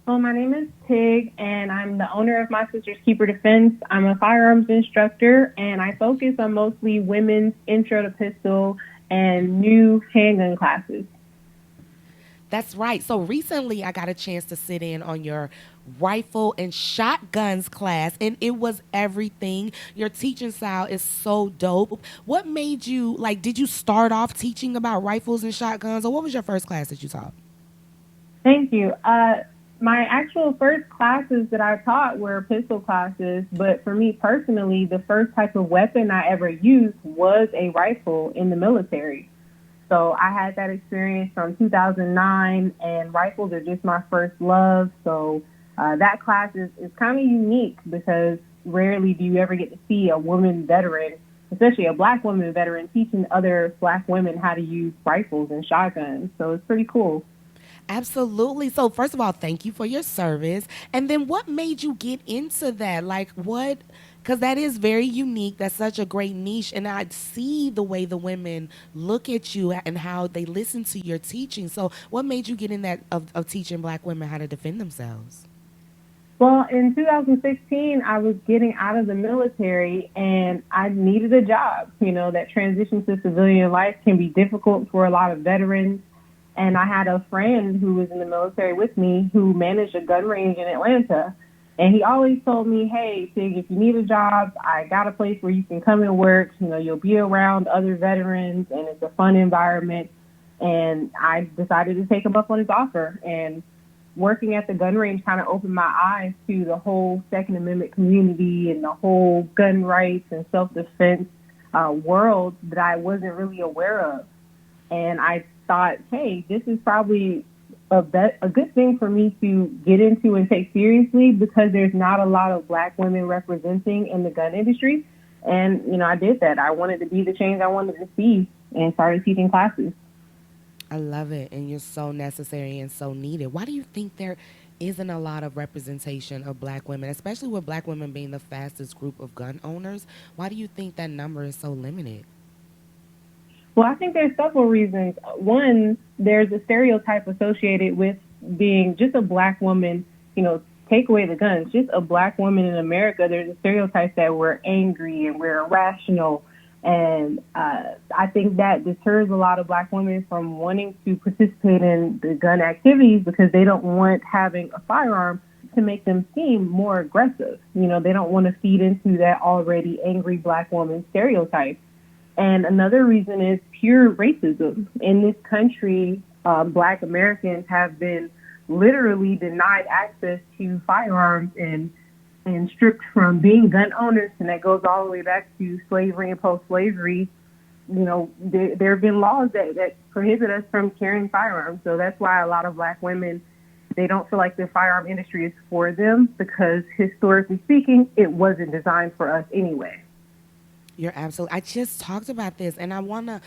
Well, my name is Tig, and I'm the owner of My Sister's Keeper Defense. I'm a firearms instructor, and I focus on mostly women's intro to pistol and new handgun classes. That's right. So recently I got a chance to sit in on your rifle and shotguns class, and it was everything. Your teaching style is so dope. What made you like, did you start off teaching about rifles and shotguns, or what was your first class that you taught? Thank you. My actual first classes that I taught were pistol classes, but for me personally, the first type of weapon I ever used was a rifle in the military. So I had that experience from 2009, and rifles are just my first love. So that class is kind of unique because rarely do you ever get to see a woman veteran, especially a black woman veteran, teaching other black women how to use rifles and shotguns. So it's pretty cool. Absolutely. So first of all, thank you for your service. And then what made you get into that? Like what, because that is very unique. That's such a great niche. And I see the way the women look at you and how they listen to your teaching. So what made you get in that of teaching black women how to defend themselves? Well, in 2016, I was getting out of the military and I needed a job. You know, that transition to civilian life can be difficult for a lot of veterans. And I had a friend who was in the military with me who managed a gun range in Atlanta. And he always told me, hey, Tig, if you need a job, I got a place where you can come and work. You know, you'll be around other veterans and it's a fun environment. And I decided to take him up on his offer. And working at the gun range kind of opened my eyes to the whole Second Amendment community and the whole gun rights and self defense world that I wasn't really aware of. And I thought, hey, this is probably a good thing for me to get into and take seriously because there's not a lot of black women representing in the gun industry. And, you know, I did that. I wanted to be the change I wanted to see and started teaching classes. I love it. And you're so necessary and so needed. Why do you think there isn't a lot of representation of black women, especially with black women being the fastest group of gun owners? Why do you think that number is so limited? Well, I think there's several reasons. One, there's a stereotype associated with being just a black woman, you know, take away the guns, just a black woman in America. There's a stereotype that we're angry and we're irrational. And I think that deters a lot of black women from wanting to participate in the gun activities because they don't want having a firearm to make them seem more aggressive. You know, they don't want to feed into that already angry black woman stereotype. And another reason is pure racism. In this country, Black Americans have been literally denied access to firearms and stripped from being gun owners. And that goes all the way back to slavery and post slavery. You know, there have been laws that prohibit us from carrying firearms. So that's why a lot of Black women, they don't feel like the firearm industry is for them because historically speaking, it wasn't designed for us anyway. You're absolutely. I just talked about this, and I wanna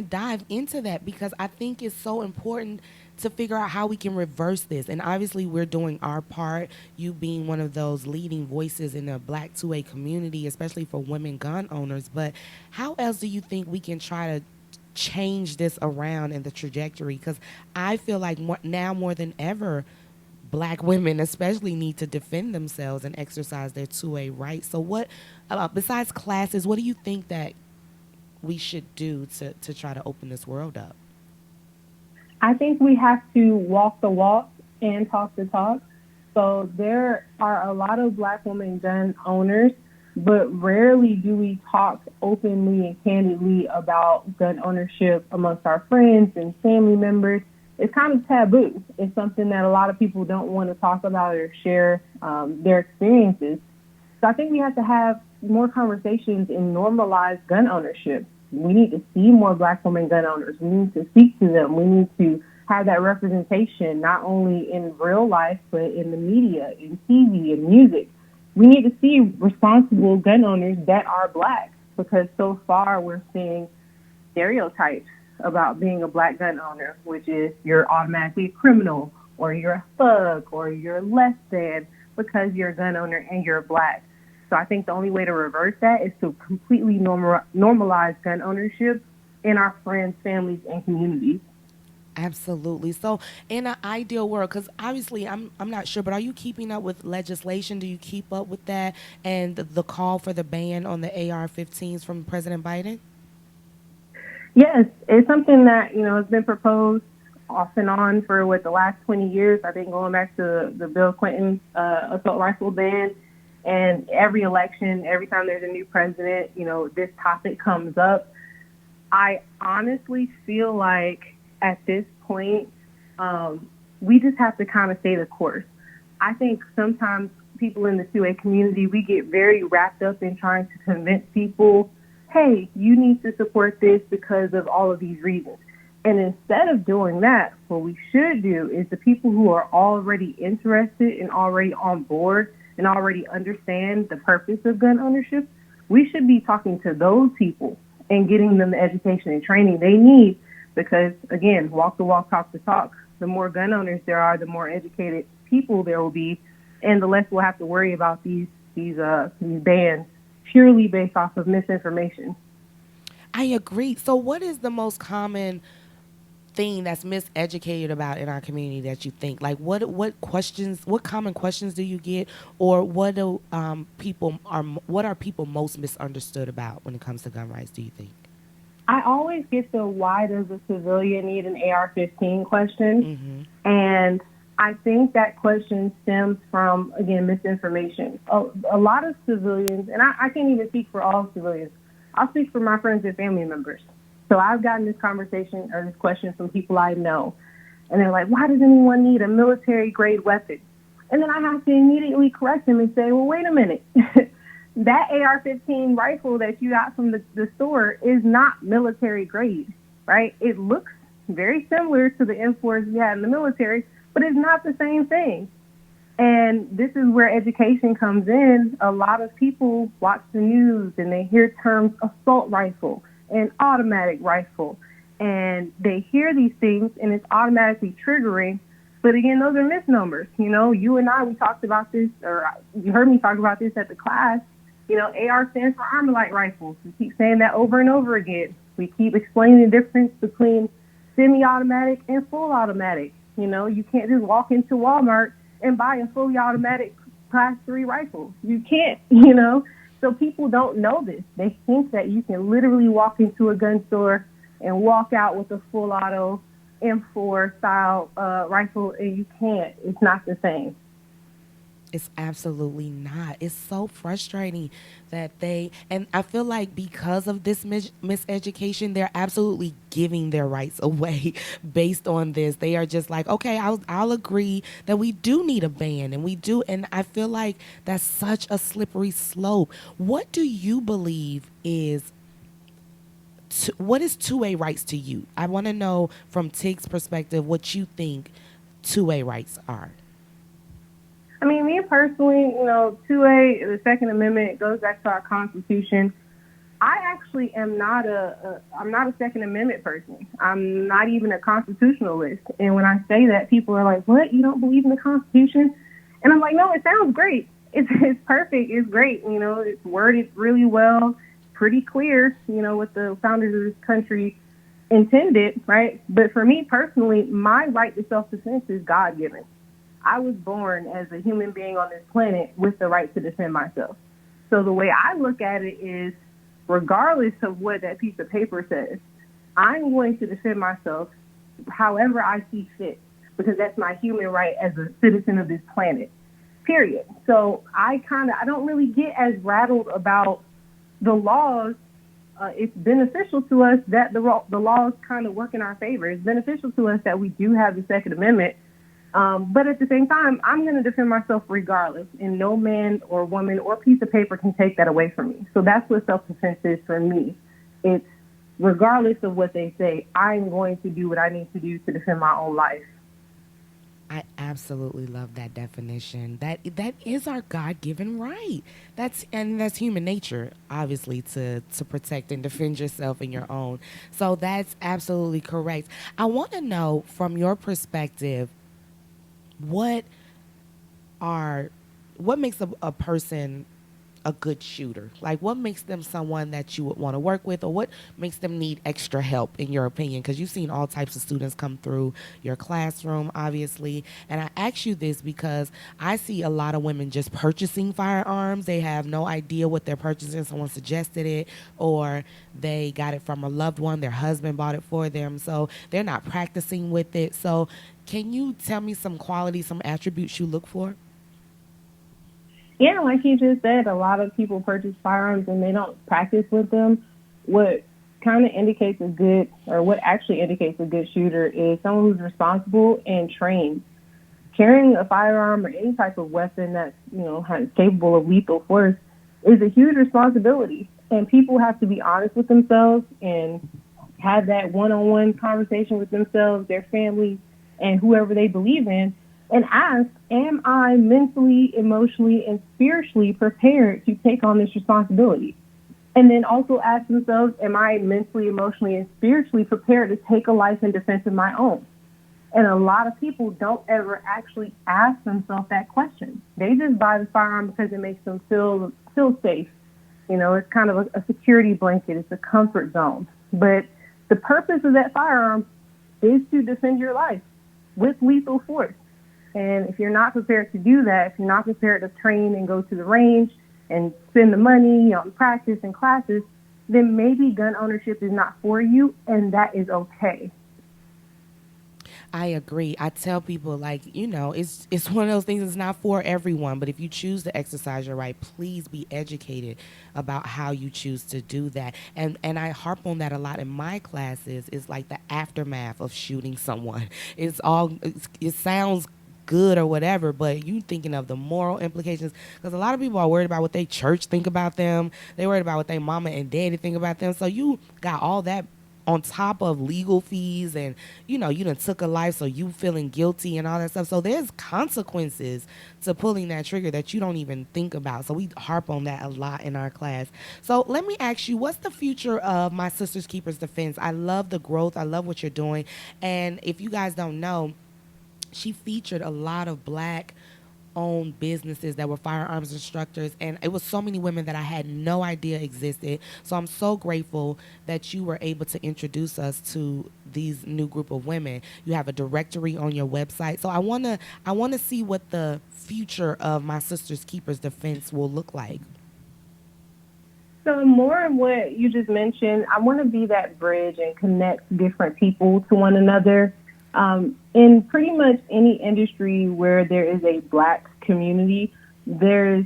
dive into that because I think it's so important to figure out how we can reverse this. And obviously, we're doing our part. You being one of those leading voices in the Black 2A community, especially for women gun owners. But how else do you think we can try to change this around in the trajectory? Because I feel like now more than ever, black women especially need to defend themselves and exercise their 2A rights. So what besides classes, what do you think that we should do to try to open this world up? I think we have to walk the walk and talk the talk. So there are a lot of Black women gun owners, but rarely do we talk openly and candidly about gun ownership amongst our friends and family members. It's kind of taboo. It's something that a lot of people don't want to talk about or share their experiences. So I think we have to have more conversations and normalize gun ownership. We need to see more Black women gun owners. We need to speak to them. We need to have that representation, not only in real life, but in the media, in TV, in music. We need to see responsible gun owners that are Black because so far we're seeing stereotypes about being a Black gun owner, which is you're automatically a criminal or you're a thug or you're less than because you're a gun owner and you're Black. So I think the only way to reverse that is to completely normalize gun ownership in our friends, families, and communities. Absolutely. So, in an ideal world, because obviously I'm not sure, but are you keeping up with legislation? Do you keep up with that and the call for the ban on the AR-15s from President Biden? Yes, it's something that, has been proposed off and on for what the last 20 years. I think going back to the Bill Clinton assault rifle ban, and every election, every time there's a new president, this topic comes up. I honestly feel like at this point, we just have to kind of stay the course. I think sometimes people in the 2A community, we get very wrapped up in trying to convince people, hey, you need to support this because of all of these reasons. And instead of doing that, what we should do is the people who are already interested and already on board and already understand the purpose of gun ownership, we should be talking to those people and getting them the education and training they need. Because again, walk the walk, talk the talk. The more gun owners there are, the more educated people there will be, and the less we'll have to worry about these bans purely based off of misinformation. I agree. So, what is the most common thing that's miseducated about in our community that you think? Like, what common questions do you get, or what are people most misunderstood about when it comes to gun rights? Do you think? I always get the why does a civilian need an AR-15 question, Mm-hmm. and I think that question stems from, again, misinformation. A lot of civilians, and I can't even speak for all civilians, I'll speak for my friends and family members. So I've gotten this conversation or this question from people I know, and they're like, why does anyone need a military grade weapon? And then I have to immediately correct them and say, well, wait a minute. That AR-15 rifle that you got from the store is not military grade, right? It looks very similar to the M4s you had in the military, but it's not the same thing. And this is where education comes in. A lot of people watch the news and they hear terms assault rifle and automatic rifle, and they hear these things and it's automatically triggering. But again, those are misnomers. You and I, we talked about this, or you heard me talk about this at the class. AR stands for Armalite rifles. We keep saying that over and over again. We keep explaining the difference between semi-automatic and full automatic. You can't just walk into Walmart and buy a fully automatic class 3 rifle. You can't, So people don't know this. They think that you can literally walk into a gun store and walk out with a full auto M4 style rifle, and you can't. It's not the same. It's absolutely not. It's so frustrating that and I feel like because of this miseducation, they're absolutely giving their rights away based on this. They are just like, okay, I'll agree that we do need a ban, and we do. And I feel like that's such a slippery slope. What do you believe what is 2A rights to you? I want to know from Tig's perspective what you think 2A rights are. I mean, me personally, 2A, the Second Amendment goes back to our Constitution. I actually am I'm not a Second Amendment person. I'm not even a constitutionalist. And when I say that, people are like, what? You don't believe in the Constitution? And I'm like, no, it sounds great. It's perfect. It's great. It's worded really well, pretty clear, what the founders of this country intended, right? But for me personally, my right to self-defense is God-given. I was born as a human being on this planet with the right to defend myself. So the way I look at it is, regardless of what that piece of paper says, I'm going to defend myself however I see fit, because that's my human right as a citizen of this planet, period. So I don't really get as rattled about the laws. It's beneficial to us that the laws kind of work in our favor. It's beneficial to us that we do have the Second Amendment. But at the same time, I'm going to defend myself regardless, and no man or woman or piece of paper can take that away from me. So that's what self-defense is for me. It's regardless of what they say, I'm going to do what I need to do to defend my own life. I absolutely love that definition. That is our God-given right. That's human nature, obviously, to protect and defend yourself and your own. So that's absolutely correct. I want to know from your perspective, what makes a person a good shooter? Like, what makes them someone that you would want to work with, or what makes them need extra help, in your opinion? Because you've seen all types of students come through your classroom, obviously. And I ask you this because I see a lot of women just purchasing firearms. They have no idea what they're purchasing. Someone suggested it, or they got it from a loved one. Their husband bought it for them. So they're not practicing with it. So can you tell me some qualities, some attributes you look for? Yeah, like you just said, a lot of people purchase firearms and they don't practice with them. What kind of indicates a good, or what actually indicates a good shooter, is someone who's responsible and trained. Carrying a firearm or any type of weapon that's, capable of lethal force is a huge responsibility. And people have to be honest with themselves and have that one-on-one conversation with themselves, their families, and whoever they believe in, and ask, am I mentally, emotionally, and spiritually prepared to take on this responsibility? And then also ask themselves, am I mentally, emotionally, and spiritually prepared to take a life in defense of my own? And a lot of people don't ever actually ask themselves that question. They just buy the firearm because it makes them feel safe. It's kind of a security blanket. It's a comfort zone. But the purpose of that firearm is to defend your life with lethal force. And if you're not prepared to do that, if you're not prepared to train and go to the range and spend the money on practice and classes, then maybe gun ownership is not for you, and that is okay. I agree. I tell people, like, it's one of those things that's not for everyone, but if you choose to exercise your right, please be educated about how you choose to do that. And I harp on that a lot in my classes. It's like the aftermath of shooting someone. It sounds good or whatever, but you thinking of the moral implications, because a lot of people are worried about what they church think about them. They're worried about what their mama and daddy think about them. So you got all that on top of legal fees, and you done took a life, so you feeling guilty and all that stuff. So there's consequences to pulling that trigger that you don't even think about. So we harp on that a lot in our class. So let me ask you, what's the future of My Sisters Keepers Defense? I love the growth. I love what you're doing. And if you guys don't know, she featured a lot of Black owned businesses that were firearms instructors, and it was so many women that I had no idea existed. So I'm so grateful that you were able to introduce us to these new group of women. You have a directory on your website. So I want to see what the future of My Sisters Keepers Defense will look like. So more of what you just mentioned, I want to be that bridge and connect different people to one another. In pretty much any industry where there is a Black community, there's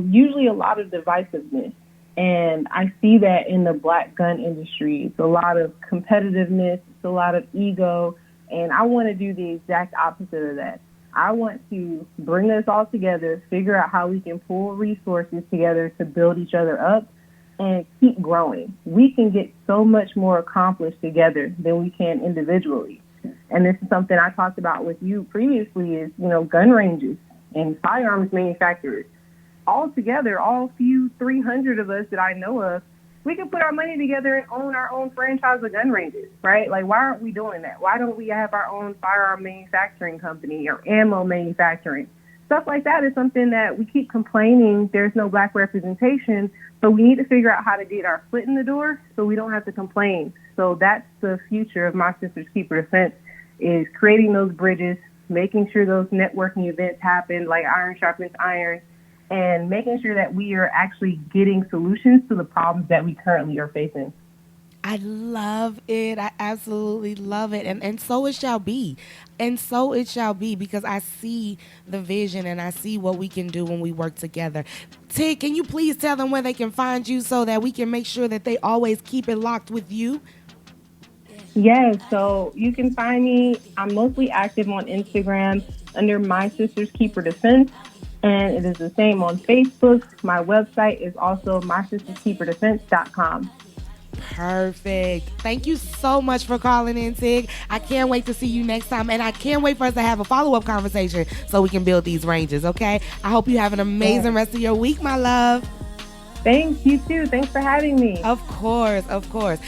usually a lot of divisiveness. And I see that in the Black gun industry. It's a lot of competitiveness, it's a lot of ego, and I want to do the exact opposite of that. I want to bring us all together, figure out how we can pull resources together to build each other up and keep growing. We can get so much more accomplished together than we can individually. And this is something I talked about with you previously, is, gun ranges and firearms manufacturers. All together, all few 300 of us that I know of, we can put our money together and own our own franchise of gun ranges, right? Like, why aren't we doing that? Why don't we have our own firearm manufacturing company or ammo manufacturing? Stuff like that is something that we keep complaining there's no Black representation, but we need to figure out how to get our foot in the door so we don't have to complain. So that's the future of My Sisters Keeper Defense, is creating those bridges, making sure those networking events happen, like iron sharpens iron, and making sure that we are actually getting solutions to the problems that we currently are facing. I love it. I absolutely love it. And so it shall be. And so it shall be, because I see the vision and I see what we can do when we work together. Tig, can you please tell them where they can find you so that we can make sure that they always keep it locked with you? Yes, so you can find me. I'm mostly active on Instagram under My Sisters Keeper Defense, and it is the same on Facebook. My website is also mysisterskeeperdefense.com. Perfect. Thank you so much for calling in, Tig. I can't wait to see you next time, and I can't wait for us to have a follow-up conversation so we can build these ranges, okay? I hope you have an amazing rest of your week, my love. Thanks, you too. Thanks for having me. Of course, of course.